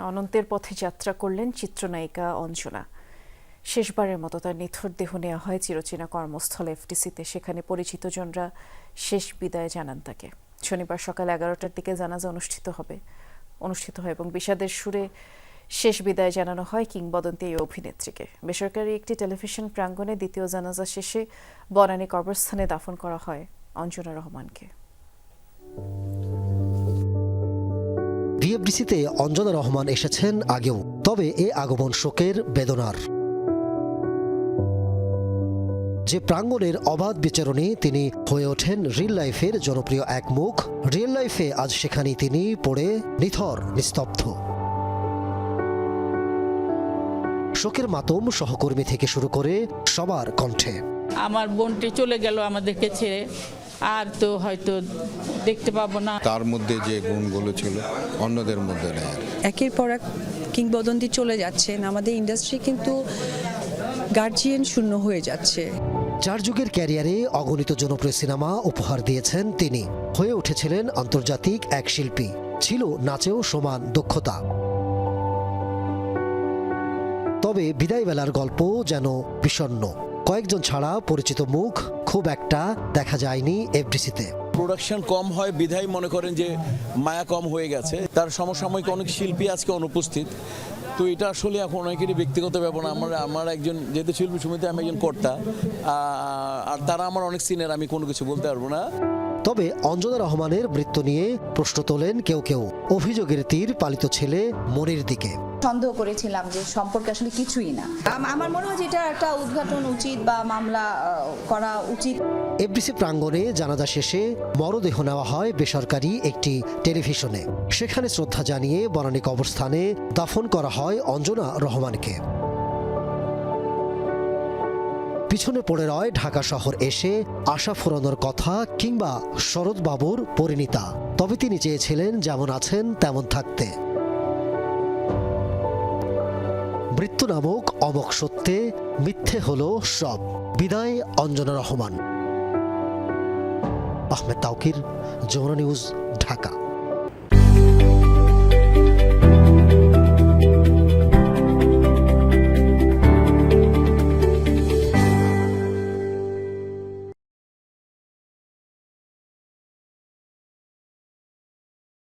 অনন্তের পথে যাত্রা করলেন চিত্রনায়িকা অঞ্জনা। শেষবারের মতো তার নিথর দেহ নেওয়া হয় চিরচেনা কর্মস্থল এফডিসিতে। সেখানে পরিচিতজনরা শেষ বিদায় জানান তাকে। শনিবার সকাল 11টার দিকে জানাজা অনুষ্ঠিত হয় এবং বিষাদের সুরে শেষ বিদায় জানানো হয় কিংবদন্তি এই অভিনেত্রীকে। বেসরকারি একটি টেলিভিশন প্রাঙ্গণে দ্বিতীয় জানাজা শেষে বনানী কবরস্থানে দাফন করা হয় অঞ্জনা রহমানকে। বিএফডিসিতে অঞ্জনা রহমান এসেছেন আগেও, তবে এ আগমন শোকের বেদনার। যে প্রাঙ্গণের অবাধ বিচরণে তিনি হয়ে ওঠেন রিয়েল লাইফের জনপ্রিয় এক মুখ, রিয়েল লাইফে আজ সেখানেই তিনি পড়ে নিথর নিস্তব্ধ। শোকের মাতম সহকর্মী থেকে শুরু করে সবার কণ্ঠে। আমার বোনটি চলে গেল আমাদেরকে ছেড়ে, আর তো হয়তো দেখতে পাবো না। তার মধ্যে যে গুণগুলো ছিল অন্যদের মধ্যে নেই। একের পর এক কিংবদন্তি চলে যাচ্ছেন, আমাদের ইন্ডাস্ট্রি কিন্তু গার্জিয়ান শূন্য হয়ে যাচ্ছে। 4 যুগের ক্যারিয়ারে অগণিত জনপ্রিয় সিনেমা উপহার দিয়েছেন তিনি। হয়ে উঠেছিলেন আন্তর্জাতিক এক শিল্পী, ছিল নাচেও সমান দক্ষতা। তবে বিদায়বেলার গল্প যেন বিষণ্ণ। কয়েকজন ছাড়া পরিচিত মুখ খুব একটা দেখা যায়নি এফডিসিতে। প্রোডাকশন কম হয় বিধায় মনে করেন যে মায়া কম হয়ে গেছে। তার সমসাময়িক অনেক শিল্পী আজকে অনুপস্থিত। তো এটা আসলে এখন অনেকেরই ব্যক্তিগত ব্যাপার। আমার একজন যেহেতু শিল্পী সমিতি, আমি একজন কর্তা, আর তারা আমার অনেক সিনিয়র, আমি কোনো কিছু বলতে পারবো না। তবে অঞ্জনা রহমানের মৃত্যু নিয়ে প্রশ্ন তোলেন কেউ কেউ। অভিযোগের তীর পালিত ছেলে মনির দিকে। সন্দেহ করেছিলাম যে সম্পর্কে আসলে কিছুই না। আমার মনে হয় যে এটা একটা উদ্ঘাটন উচিত বা মামলা করা উচিত। এফডিসি প্রাঙ্গণে জানাজা শেষে মরদেহ নেওয়া হয় বেসরকারি একটি টেলিভিশনে। সেখানে শ্রদ্ধা জানিয়ে বনানী কবরস্থানে দাফন করা হয় অঞ্জনা রহমানকে। পিছনে পড়ে রয় ঢাকা শহর এসে আশা ফুরানোর কথা কিংবা শরৎবাবুর পরিণীতা। তবে তিনি চেয়েছিলেন যেমন আছেন তেমন থাকতে। মৃত্যু নামক অমোঘ সত্যে মিথ্যে হলো সব। বিদায় অঞ্জনা রহমান। আহমেদ তাওকির, যমুনা নিউজ, ঢাকা।